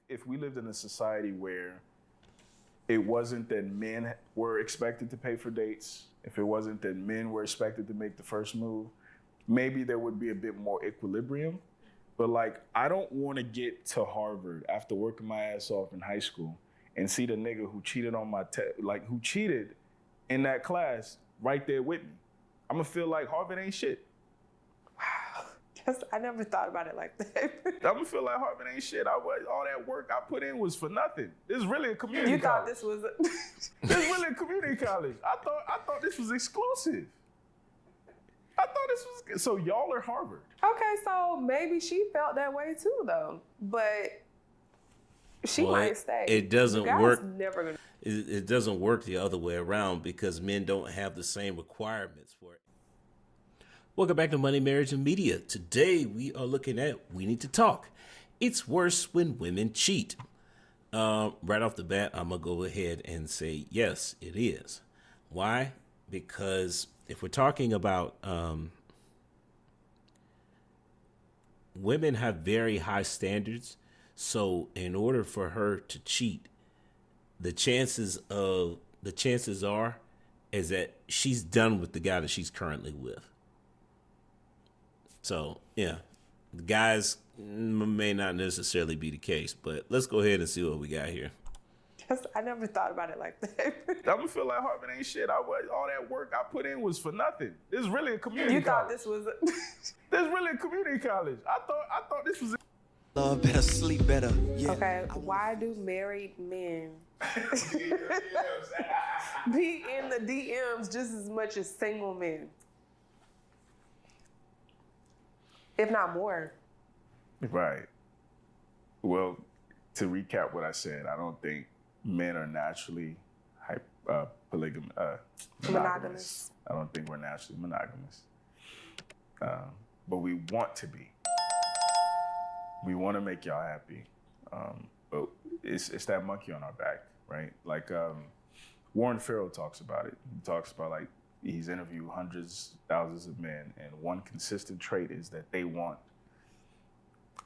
if we lived in a society where it wasn't that men were expected to pay for dates, if it wasn't that men were expected to make the first move, maybe there would be a bit more equilibrium. But like, I don't want to get to Harvard after working my ass off in high school and see the nigga who cheated on my who cheated in that class right there with me. I'm gonna feel like Harvard ain't shit. I never thought about it like that. I'm gonna feel like Harvard ain't shit. All that work I put in was for nothing. This is really a community college. You thought this was This is really a community college. I thought this was exclusive. I thought this was, so y'all are Harvard. Okay, so maybe she felt that way too, though. But she might stay. It doesn't work. Never gonna. It doesn't work the other way around because men don't have the same requirements for it. Welcome back to Money, Marriage, and Media. Today we are looking at We Need to Talk. It's worse when women cheat. Right off the bat, I'm going to go ahead and say, yes, it is. Why? Because if we're talking about women have very high standards. So in order for her to cheat, the chances are is that she's done with the guy that she's currently with. So, yeah, the guys may not necessarily be the case, but let's go ahead and see what we got here. I never thought about it like that. I'm gonna feel like Harvard ain't shit. All that work I put in was for nothing. This is really a community college. You thought this was This is really a community college. I thought this was Love better, sleep better. Yeah. Okay, why do married men be in the DMs just as much as single men? If not more. Right. Well, to recap what I said, I don't think men are naturally monogamous. I don't think we're naturally monogamous. But we want to be. We want to make y'all happy. But it's that monkey on our back, right? Like Warren Farrell talks about it. He talks about like he's interviewed hundreds, thousands of men, and one consistent trait is that they want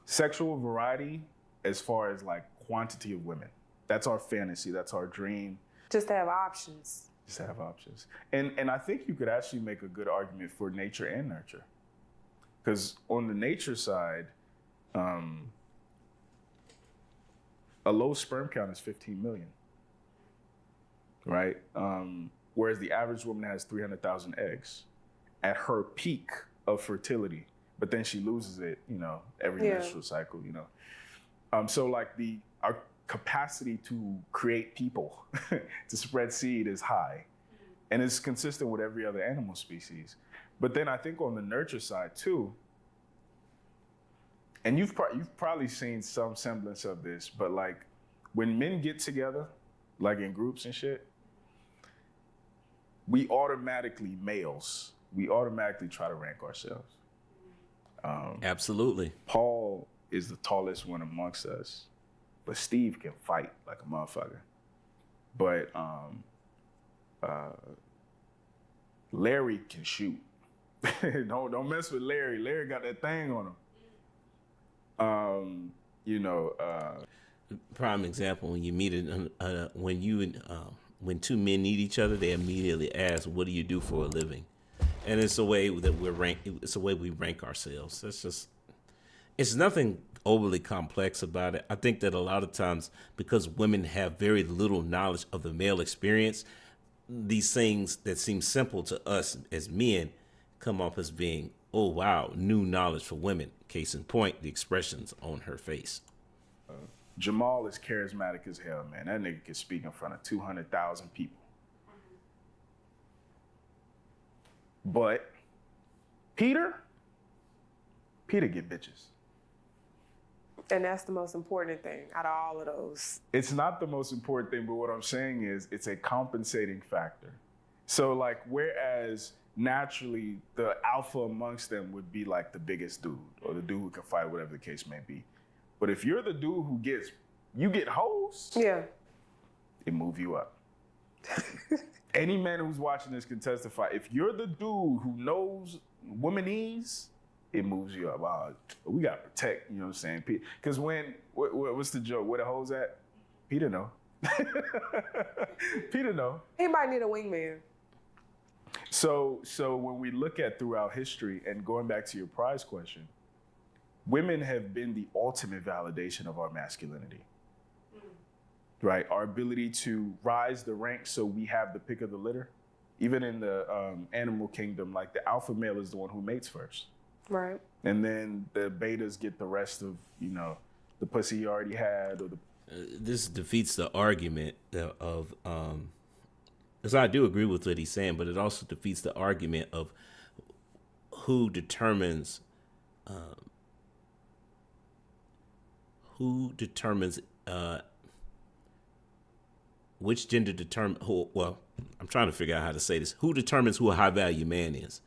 sexual variety as far as like quantity of women. That's our fantasy. That's our dream. Just to have options. Just to have options. And I think you could actually make a good argument for nature and nurture. Because on the nature side, a low sperm count is 15 million, right? Whereas the average woman has 300,000 eggs at her peak of fertility, but then she loses it, every menstrual cycle, So like our capacity to create people, to spread seed is high, and it's consistent with every other animal species. But then I think on the nurture side too, and you've probably seen some semblance of this, but like when men get together, like in groups and shit, we automatically try to rank ourselves. Absolutely. Paul is the tallest one amongst us, but Steve can fight like a motherfucker. But Larry can shoot. Don't mess with Larry. Larry got that thing on him. Prime example, when you meet when two men meet each other, they immediately ask, "What do you do for a living?" And it's a way that it's a way we rank ourselves. It's nothing overly complex about it. I think that a lot of times, because women have very little knowledge of the male experience, these things that seem simple to us as men come off as being, oh wow, new knowledge for women. Case in point, the expressions on her face. Jamal is charismatic as hell, man. That nigga can speak in front of 200,000 people. But Peter get bitches. And that's the most important thing out of all of those. It's not the most important thing, but what I'm saying is it's a compensating factor. So like, whereas naturally the alpha amongst them would be like the biggest dude or the dude who can fight, whatever the case may be. But if you're the dude who get hoes, it move you up. Any man who's watching this can testify. If you're the dude who knows womanese, it moves you up. We got to protect, you know what I'm saying? Because what's the joke? Where the hoes at? Peter know. Peter know. He might need a wingman. So when we look at throughout history, and going back to your prize question, women have been the ultimate validation of our masculinity. Right? Our ability to rise the ranks so we have the pick of the litter. Even in the animal kingdom, like the alpha male is the one who mates first. Right. And then the betas get the rest of, the pussy he already had. Or this defeats the argument of, because I do agree with what he's saying, but it also defeats the argument of who determines which gender I'm trying to figure out how to say this. Who determines who a high value man is?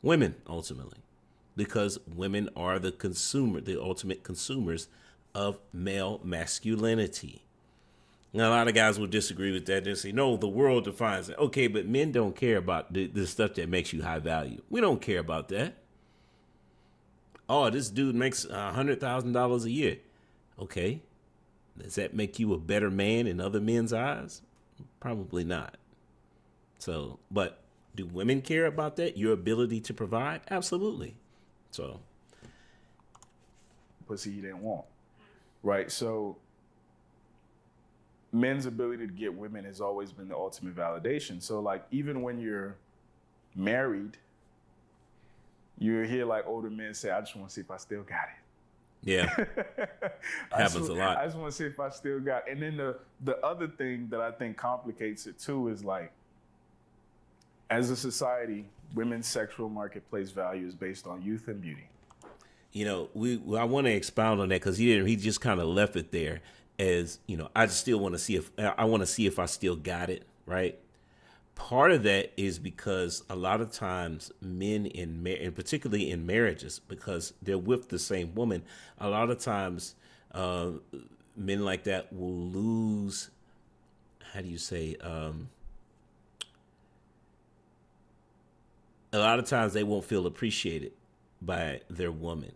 Women, ultimately, because women are the ultimate consumers of male masculinity. Now, a lot of guys will disagree with that. They'll say, no, the world defines it. Okay, but men don't care about the stuff that makes you high value. We don't care about that. Oh, this dude makes $100,000 a year. Okay. Does that make you a better man in other men's eyes? Probably not. So, but do women care about that? Your ability to provide? Absolutely. So. Pussy you didn't want. Right. So men's ability to get women has always been the ultimate validation. So like, even when you're married, you hear like older men say, I just want to see if I still got it. Yeah. Happens a lot. I just want to see if I still got it. And then the other thing that I think complicates it too is like, as a society, women's sexual marketplace value is based on youth and beauty. I want to expound on that because he just kind of left it there as, I just still want to see if I still got it, right? Part of that is because a lot of times men and particularly in marriages, because they're with the same woman, a lot of times men like that will lose, how do you say, a lot of times they won't feel appreciated by their woman.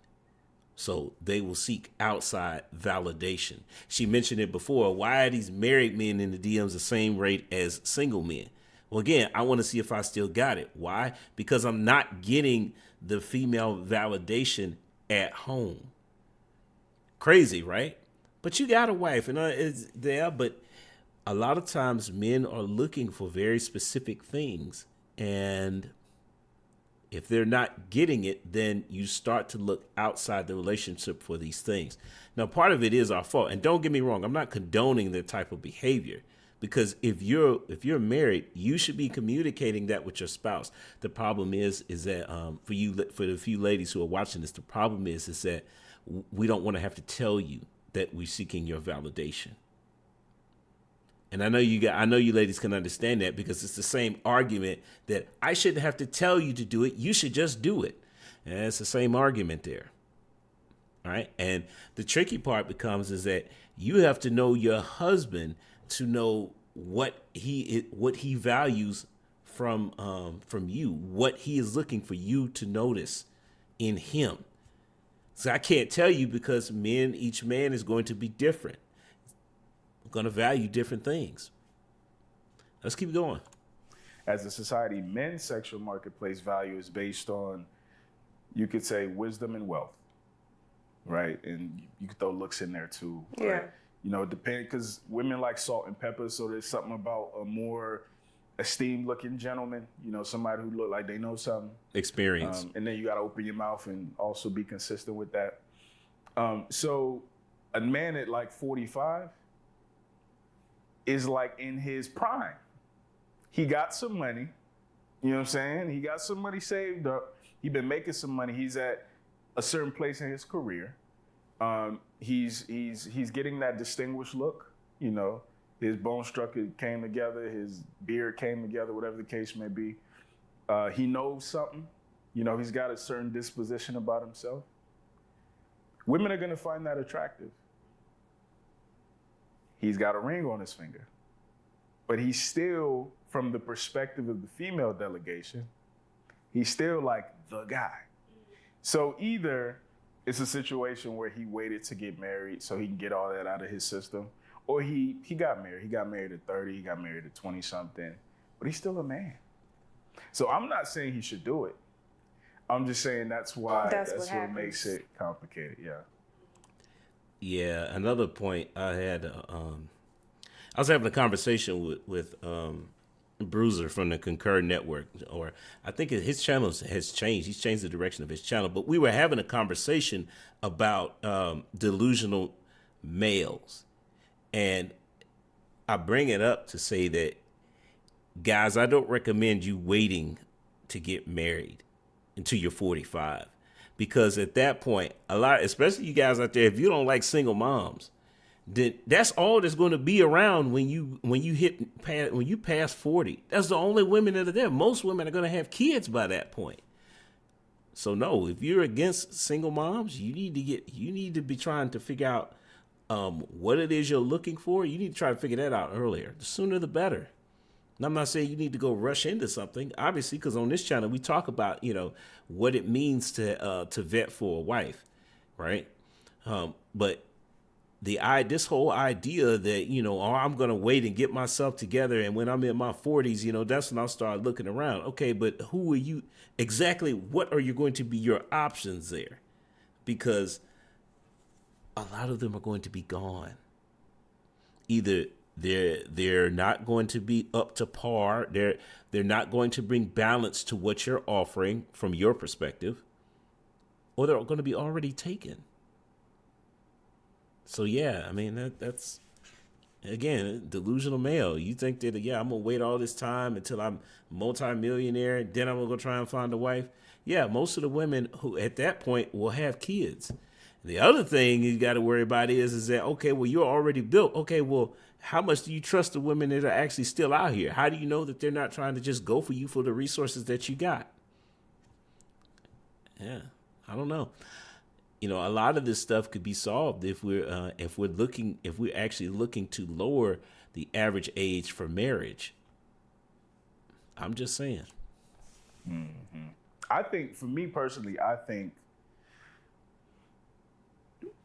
So they will seek outside validation. She mentioned it before. Why are these married men in the DMs the same rate as single men? Well, again, I want to see if I still got it. Why? Because I'm not getting the female validation at home. Crazy, right? But you got a wife, and it's there. But a lot of times men are looking for very specific things. And if they're not getting it, then you start to look outside the relationship for these things. Now, part of it is our fault. And don't get me wrong, I'm not condoning that type of behavior. Because if you're married, you should be communicating that with your spouse. The problem is that for the few ladies who are watching this, the problem is that we don't want to have to tell you that we're seeking your validation. And I know you ladies can understand that because it's the same argument that I shouldn't have to tell you to do it. You should just do it. And it's the same argument there. All right. And the tricky part becomes is that you have to know your husband to know what he values from you, what he is looking for you to notice in him. So I can't tell you because each man is going to be different. We're going to value different things. Let's keep going. As a society, men's sexual marketplace value is based on, you could say, wisdom and wealth, right? And you could throw looks in there too. Yeah. Right? Because women like salt and pepper, so there's something about a more esteemed looking gentleman, somebody who look like they know something. Experience. And then you got to open your mouth and also be consistent with that. So a man at like 45 is like in his prime. He got some money, you know what I'm saying? He got some money saved up. He been making some money. He's at a certain place in his career. He's getting that distinguished look, his bone structure came together, his beard came together, whatever the case may be. He knows something, he's got a certain disposition about himself. Women are going to find that attractive. He's got a ring on his finger, but he's still, from the perspective of the female delegation, he's still like the guy. So either it's a situation where he waited to get married so he can get all that out of his system, or he got married. He got married at 30, he got married at 20 something, but he's still a man. So I'm not saying he should do it. I'm just saying that's what makes it complicated. Yeah. Yeah. Another point I had, I was having a conversation with Bruiser from the Concur Network, or I think his channel has changed. He's changed the direction of his channel, but we were having a conversation about delusional males. And I bring it up to say that, guys, I don't recommend you waiting to get married until you're 45, because at that point, especially you guys out there, if you don't like single moms, then that's all that's going to be around when you pass 40. That's the only women that are there. Most women are going to have kids by that point. So no, if you're against single moms, you need to be trying to figure out what it is you're looking for. You need to try to figure that out earlier. The sooner the better. And I'm not saying you need to go rush into something, obviously, because on this channel we talk about, what it means to vet for a wife, right? But this whole idea that, I'm going to wait and get myself together, and when I'm in my 40s, that's when I'll start looking around. Okay, but who are you exactly? What are you going to be your options there? Because a lot of them are going to be gone. Either they're not going to be up to par. They're not going to bring balance to what you're offering from your perspective, or they're going to be already taken. So yeah, I mean that's again delusional male. You think that I'm gonna wait all this time until I'm multi-millionaire, and then I'm gonna go try and find a wife. Yeah, most of the women who at that point will have kids. The other thing you got to worry about is that, okay, well, you're already built. Okay, well, how much do you trust the women that are actually still out here? How do you know that they're not trying to just go for you for the resources that you got? Yeah, I don't know. A lot of this stuff could be solved if we're actually looking to lower the average age for marriage. I'm just saying. Mm-hmm. I think, for me personally,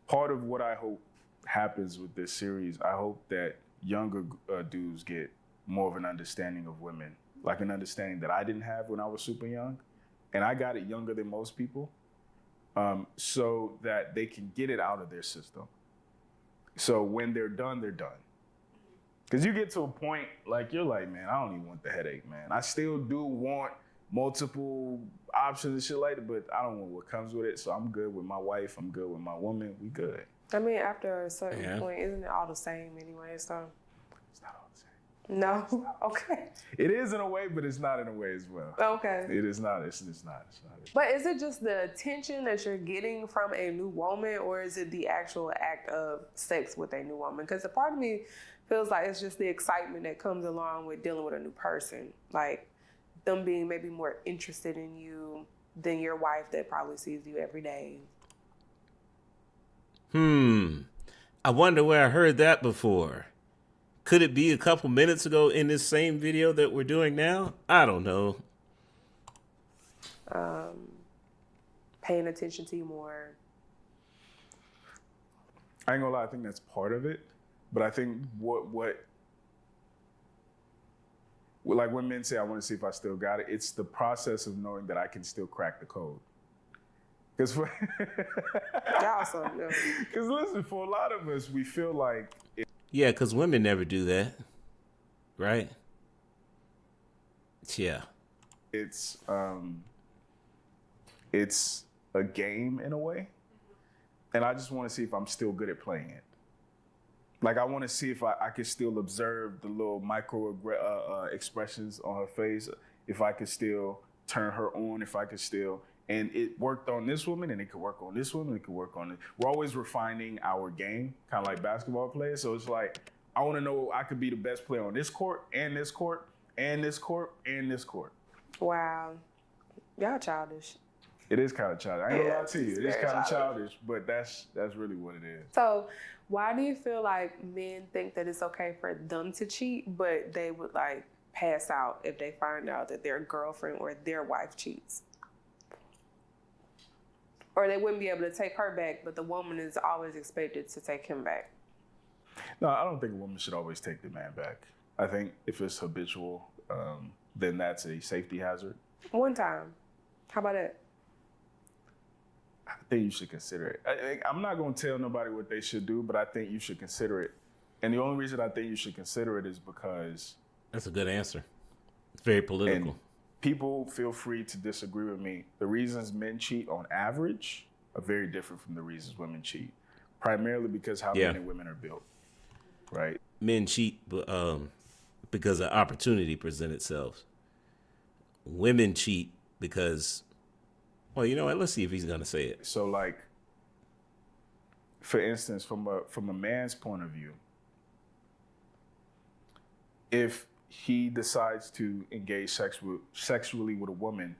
part of what I hope happens with this series, I hope that younger dudes get more of an understanding of women, like an understanding that I didn't have when I was super young, and I got it younger than most people. So that they can get it out of their system. So when they're done, they're done. Because you get to a point, like, you're like, man, I don't even want the headache, man. I still do want multiple options and shit like that, but I don't want what comes with it. So I'm good with my wife. I'm good with my woman. We good. I mean, after a certain point, isn't it all the same anyway? So it's not all the same. No? Okay. It is in a way, but it's not in a way as well. Okay. It is not. It's not. But is it just the attention that you're getting from a new woman, or is it the actual act of sex with a new woman? Because a part of me feels like it's just the excitement that comes along with dealing with a new person. Like them being maybe more interested in you than your wife that probably sees you every day. I wonder where I heard that before. Could it be a couple minutes ago in this same video that we're doing now? I don't know. Paying attention to you more. I ain't gonna lie, I think that's part of it. But I think what like when men say, I want to see if I still got it, it's the process of knowing that I can still crack the code. Because listen, for a lot of us, we feel like... Yeah, because women never do that, right? Yeah. It's a game in a way. And I just want to see if I'm still good at playing it. Like, I want to see if I can still observe the little micro expressions on her face, if I could still turn her on, if I could still... And it worked on this woman, and it could work on this woman, it could work on it. We're always refining our game, kind of like basketball players. So it's like, I want to know I could be the best player on this court, and this court, and this court, and this court. Wow. Y'all childish. It is kind of childish. I ain't gonna lie to you. It is kind of childish, but that's really what it is. So why do you feel like men think that it's okay for them to cheat, but they would like pass out if they find out that their girlfriend or their wife cheats? Or they wouldn't be able to take her back, but the woman is always expected to take him back. No, I don't think a woman should always take the man back. I think if it's habitual, then that's a safety hazard. One time. How about that? I think you should consider it. I'm not going to tell nobody what they should do, but I think you should consider it. And the only reason I think you should consider it is because... That's a good answer. It's very political. And people feel free to disagree with me. The reasons men cheat on average are very different from the reasons women cheat. Primarily because how men and women are built, right? Men cheat because an opportunity presents itself. Women cheat because, well, you know what? Let's see if he's going to say it. So, like, for instance, from a man's point of view, if he decides to engage sexually with a woman,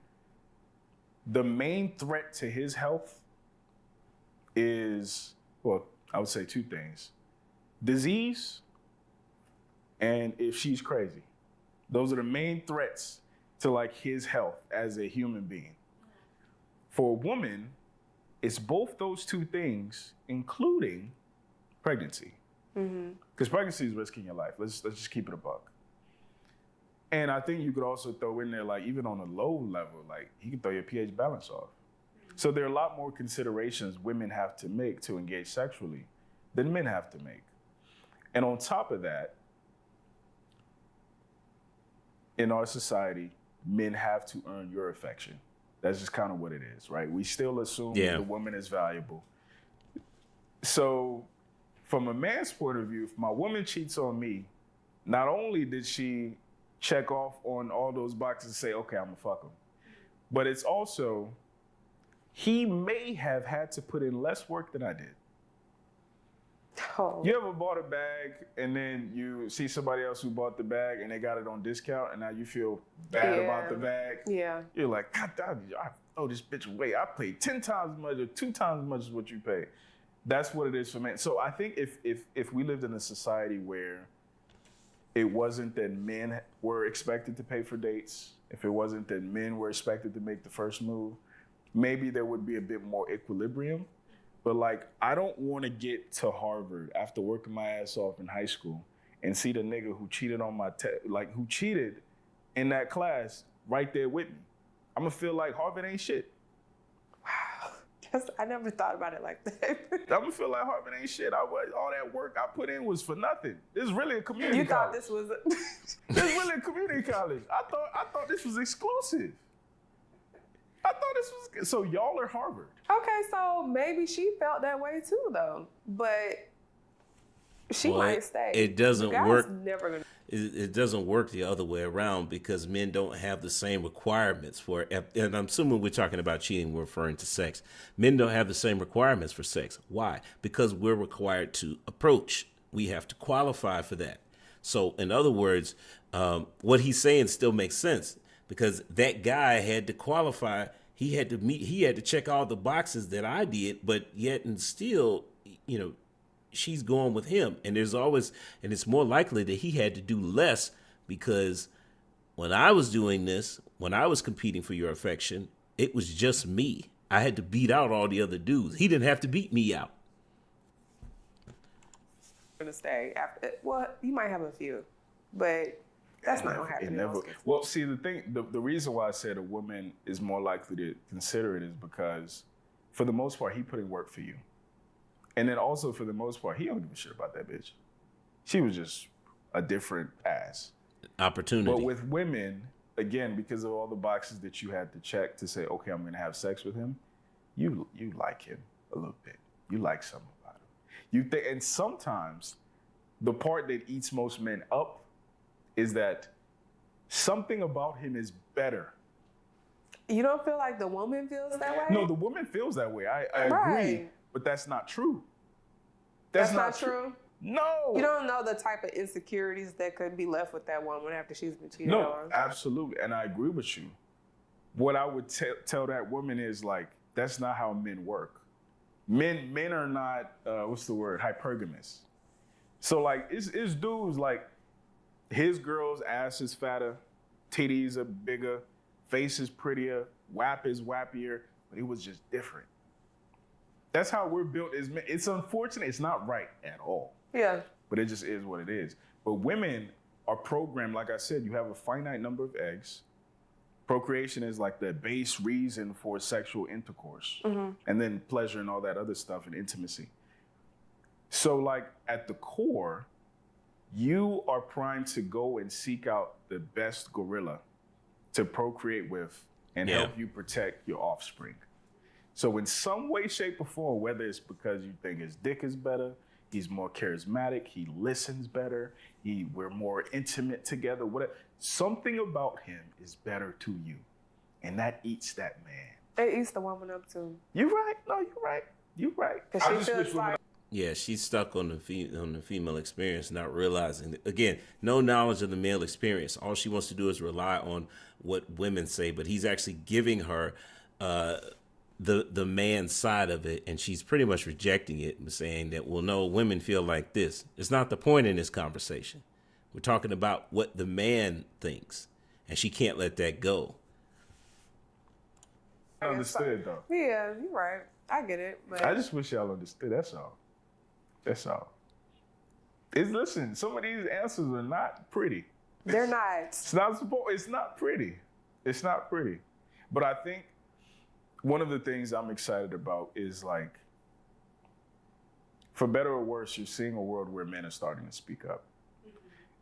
the main threat to his health is, well, I would say two things: disease, and if she's crazy. Those are the main threats to like his health as a human being. For a woman, it's both those two things, including pregnancy. Because pregnancy is risking your life. Let's just keep it a buck. And I think you could also throw in there, like, even on a low level, like, you can throw your pH balance off. So there are a lot more considerations women have to make to engage sexually than men have to make. And on top of that, in our society, men have to earn your affection. That's just kind of what it is, right? We still assume the woman is valuable. So from a man's point of view, if my woman cheats on me, not only did she check off on all those boxes and say, okay, I'm gonna fuck him, but it's also, he may have had to put in less work than I did. Oh. You ever bought a bag and then you see somebody else who bought the bag and they got it on discount and now you feel bad about the bag? Yeah. You're like, God damn, I throw this bitch away. I paid 10 times as much or 2 times as much as what you pay. That's what it is for men. So I think if we lived in a society where it wasn't that men were expected to pay for dates, if it wasn't that men were expected to make the first move, maybe there would be a bit more equilibrium. But like, I don't want to get to Harvard after working my ass off in high school and see the nigga who cheated on my who cheated in that class right there with me. I'm gonna feel like Harvard ain't shit. Wow, I never thought about it like that. I'm gonna feel like Harvard ain't shit. All that work I put in was for nothing. This is really a community college. You thought this was This is really a community college. I thought this was exclusive. I thought this was, so y'all are Harvard. Okay, so maybe she felt that way too, though. But she might stay. It doesn't work. Never gonna. It doesn't work the other way around because men don't have the same requirements for, and I'm assuming we're talking about cheating, we're referring to sex. Men don't have the same requirements for sex. Why? Because we're required to approach. We have to qualify for that. So in other words, what he's saying still makes sense because that guy had to qualify. He had to check all the boxes that I did, but yet and still, you know, she's going with him. And it's more likely that he had to do less because when I was doing this, when I was competing for your affection, it was just me. I had to beat out all the other dudes. He didn't have to beat me out. Gonna stay after. Well, you might have a few, but that's not gonna happen. Well, see, the reason why I said a woman is more likely to consider it is because, for the most part, he put in work for you. And then also, for the most part, he don't give a shit about that bitch. She was just a different ass. Opportunity. But with women, again, because of all the boxes that you had to check to say, okay, I'm going to have sex with him, you like him a little bit. You like something about him. And sometimes the part that eats most men up is that something about him is better. You don't feel like the woman feels that way? No, the woman feels that way. I agree. But that's not true. That's not true? No. You don't know the type of insecurities that could be left with that woman after she's been cheated on. No, absolutely. And I agree with you. What I would tell that woman is, like, that's not how men work. Men are not, hypergamous. So, like, it's dudes, like, his girl's ass is fatter, titties are bigger, face is prettier, wap is wappier, but it was just different. That's how we're built. It's unfortunate. It's not right at all. Yeah. But it just is what it is. But women are programmed, like I said, you have a finite number of eggs. Procreation is like the base reason for sexual intercourse. And then pleasure and all that other stuff and intimacy. So like at the core, you are primed to go and seek out the best gorilla to procreate with and help you protect your offspring. So in some way, shape, or form, whether it's because you think his dick is better, he's more charismatic, he listens better, we're more intimate together, whatever, something about him is better to you. And that eats that man. It eats the woman up too. You're right. No, you're right. You're right. Because she feels like... Yeah, she's stuck on the female experience, not realizing that, again, no knowledge of the male experience. All she wants to do is rely on what women say, but he's actually giving her the man side of it, and she's pretty much rejecting it and saying that, well, no, women feel like this. It's not the point in this conversation. We're talking about what the man thinks, and she can't let that go. I understood, though. Yeah, you're right. I get it. But I just wish y'all understood. That's all. That's all. Listen, some of these answers are not pretty. They're not. It's not pretty. It's not pretty. But I think one of the things I'm excited about is, like, for better or worse, you're seeing a world where men are starting to speak up.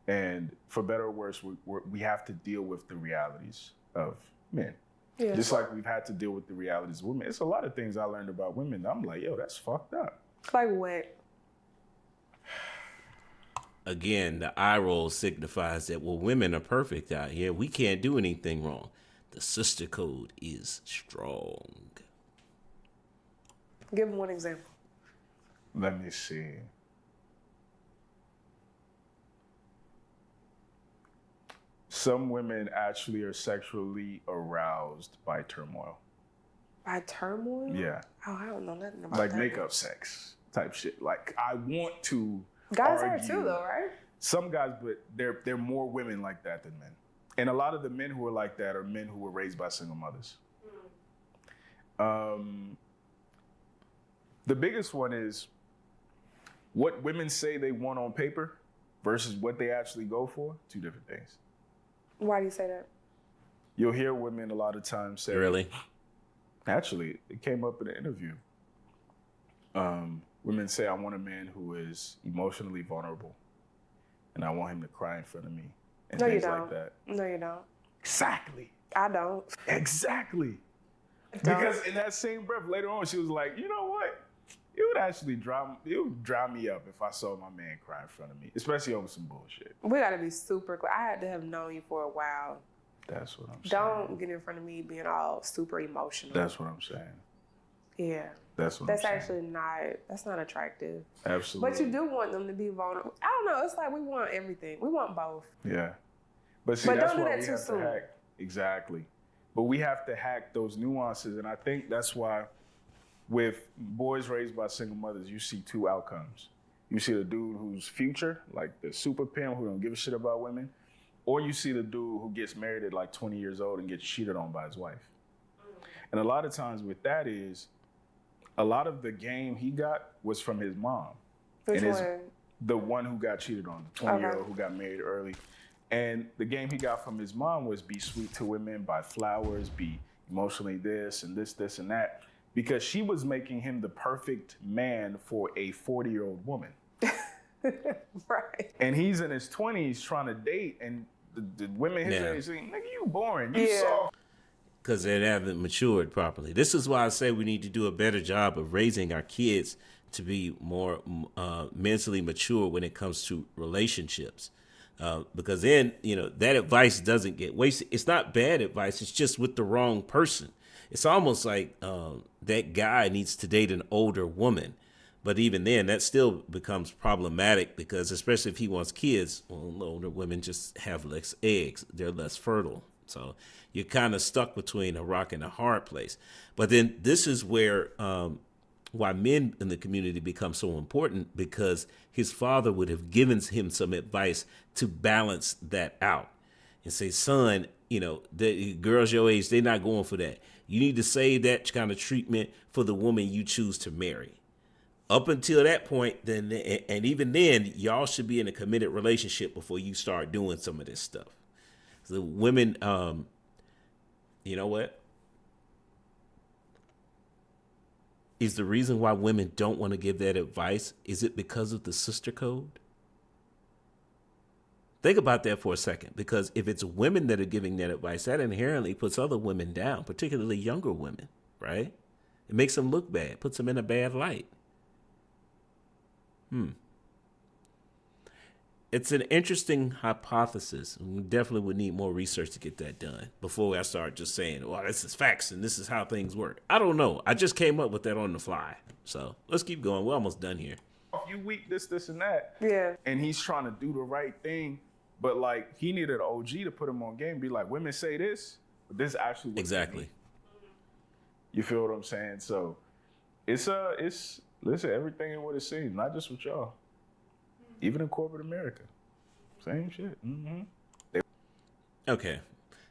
And for better or worse, we have to deal with the realities of men. Yeah. Just like we've had to deal with the realities of women. It's a lot of things I learned about women. I'm like, yo, that's fucked up. Like what? Again, the eye roll signifies that, well, women are perfect out here. We can't do anything wrong. The sister code is strong. Give them one example. Let me see. Some women actually are sexually aroused by turmoil. By turmoil? Yeah. Oh, I don't know nothing about like that. Like makeup sex type shit. Like, I want to Guys argue. are too, though, right? Some guys, but they're more women like that than men. And a lot of the men who are like that are men who were raised by single mothers. The biggest one is what women say they want on paper versus what they actually go for. Two different things. Why do you say that? You'll hear women a lot of times say... Really? Actually, it came up in an interview. Women say, I want a man who is emotionally vulnerable. And I want him to cry in front of me. And no, things you don't. like that. No, you don't. Exactly. I don't. Exactly. Because in that same breath, later on, she was like, you know what? It would actually it would dry me up if I saw my man cry in front of me, especially over some bullshit. We gotta be super clear. I had to have known you for a while. That's what I'm saying. Don't get in front of me being all super emotional. That's what I'm saying. Yeah. That's actually that's not attractive. Absolutely. But you do want them to be vulnerable. I don't know. It's like we want everything. We want both. Yeah. But see, that's why we have to hack. Exactly. But we have to hack those nuances. And I think that's why with boys raised by single mothers, you see two outcomes. You see the dude who's future, like the super pimp who don't give a shit about women, or you see the dude who gets married at like 20 years old and gets cheated on by his wife. And a lot of times with that is, a lot of the game he got was from his mom. Which and one? The one who got cheated on, the 20-year-old who got married early. And the game he got from his mom was be sweet to women, buy flowers, be emotionally this and this, this and that. Because she was making him the perfect man for a 40-year-old woman. Right. And he's in his 20s trying to date, and the women his age saying, nigga, you boring, you soft. Because they haven't matured properly. This is why I say we need to do a better job of raising our kids to be more mentally mature when it comes to relationships. Because then, that advice doesn't get wasted. It's not bad advice. It's just with the wrong person. It's almost like that guy needs to date an older woman. But even then, that still becomes problematic because especially if he wants kids, well, older women just have less eggs. They're less fertile. So you're kind of stuck between a rock and a hard place. But then this is where why men in the community become so important, because his father would have given him some advice to balance that out and say, son, the girls your age, they're not going for that. You need to save that kind of treatment for the woman you choose to marry. Up until that point, then, and even then, y'all should be in a committed relationship before you start doing some of this stuff. So women, you know what? Is the reason why women don't want to give that advice, is it because of the sister code? Think about that for a second, because if it's women that are giving that advice, that inherently puts other women down, particularly younger women, right? It makes them look bad, puts them in a bad light. It's an interesting hypothesis. We definitely would need more research to get that done before I start just saying, well, this is facts and this is how things work. I don't know. I just came up with that on the fly. So let's keep going. We're almost done here. You weak, this, and that. Yeah. And he's trying to do the right thing. But, like, he needed an OG to put him on game. Be like, women say this, but this actually what Exactly. You feel what I'm saying? So it's listen, everything in what it seems, not just with y'all. Even in corporate America. Same shit. Mm-hmm. Okay.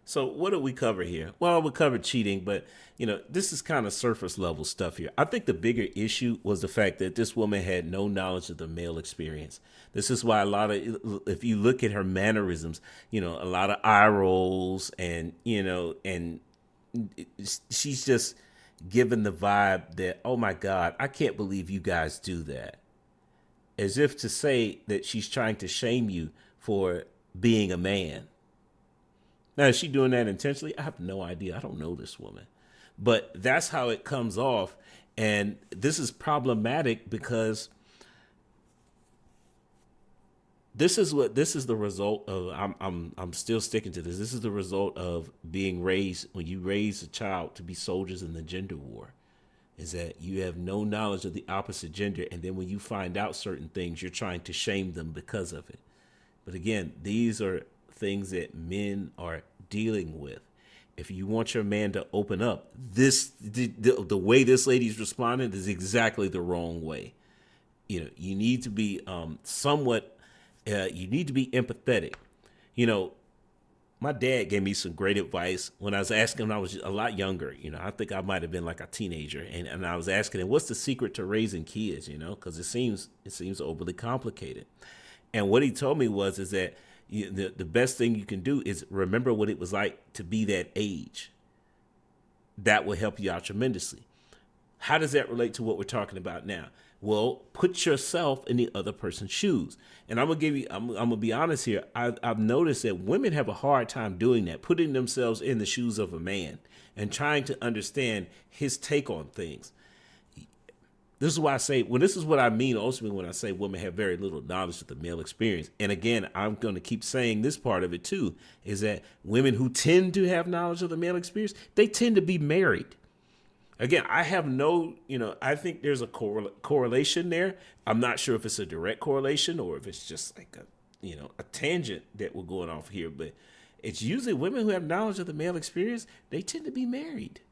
So what did we cover here? Well, we covered cheating, but, this is kind of surface level stuff here. I think the bigger issue was the fact that this woman had no knowledge of the male experience. This is why if you look at her mannerisms, a lot of eye rolls and she's just given the vibe that, oh my God, I can't believe you guys do that. As if to say that she's trying to shame you for being a man. Now, is she doing that intentionally? I have no idea. I don't know this woman. But that's how it comes off. And this is problematic because this is the result of, I'm still sticking to this. This is the result of being raised, when you raise a child to be soldiers in the gender war, is that you have no knowledge of the opposite gender. And then when you find out certain things, you're trying to shame them because of it. But again, these are things that men are dealing with. If you want your man to open up, the way this lady's responding is exactly the wrong way. You need to be somewhat, you need to be empathetic. My dad gave me some great advice when I was asking him, I was a lot younger, I think I might have been like a teenager. And I was asking him, what's the secret to raising kids, because it seems overly complicated. And what he told me is that the best thing you can do is remember what it was like to be that age. That will help you out tremendously. How does that relate to what we're talking about now? Well, put yourself in the other person's shoes. And I'm gonna be honest here. I've noticed that women have a hard time doing that, putting themselves in the shoes of a man and trying to understand his take on things. This is why I say, this is what I mean ultimately when I say women have very little knowledge of the male experience. And again, I'm going to keep saying this part of it too, is that women who tend to have knowledge of the male experience, they tend to be married. Again, I have I think there's a correlation there. I'm not sure if it's a direct correlation or if it's just like a tangent that we're going off here, but it's usually women who have knowledge of the male experience, they tend to be married.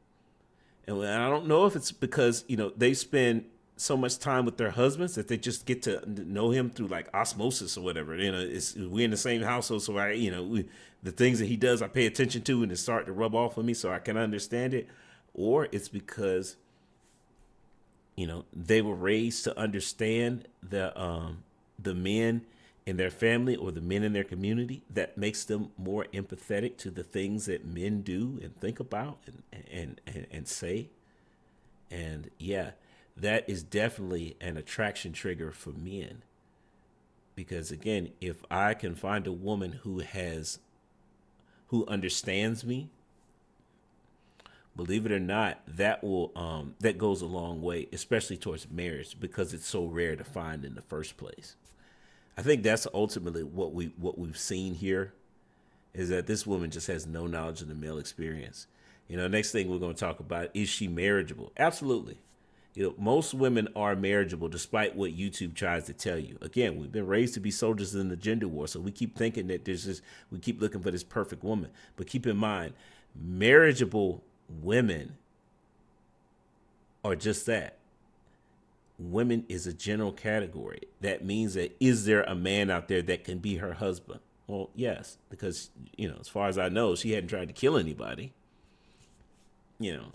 And I don't know if it's because, they spend so much time with their husbands that they just get to know him through like osmosis or whatever. We're in the same household, so the things that he does, I pay attention to, and it's starting to rub off on me, so I can understand it. Or it's because, they were raised to understand the men in their family or the men in their community. That makes them more empathetic to the things that men do and think about and say. And yeah, that is definitely an attraction trigger for men. Because again, if I can find a woman who understands me, believe it or not, that goes a long way, especially towards marriage, because it's so rare to find in the first place. I think that's ultimately what we've seen here, is that this woman just has no knowledge of the male experience. Next thing we're going to talk about, is she marriageable? Absolutely. Most women are marriageable despite what YouTube tries to tell you. Again, we've been raised to be soldiers in the gender war, so we keep thinking that we keep looking for this perfect woman. But keep in mind, marriageable women are just that. Women is a general category. That means that, is there a man out there that can be her husband? Well, yes, because, as far as I know, she hadn't tried to kill anybody.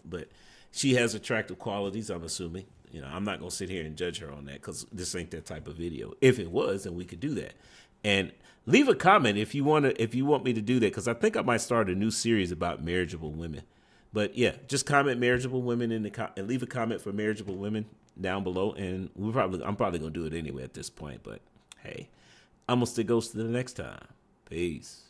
but she has attractive qualities, I'm assuming. I'm not going to sit here and judge her on that because this ain't that type of video. If it was, then we could do that. And leave a comment if you want me to do that, because I think I might start a new series about marriageable women. But yeah, just comment marriageable women and leave a comment for marriageable women down below, and I'm probably going to do it anyway at this point. But hey, I'm going to stay ghost to the next time. Peace.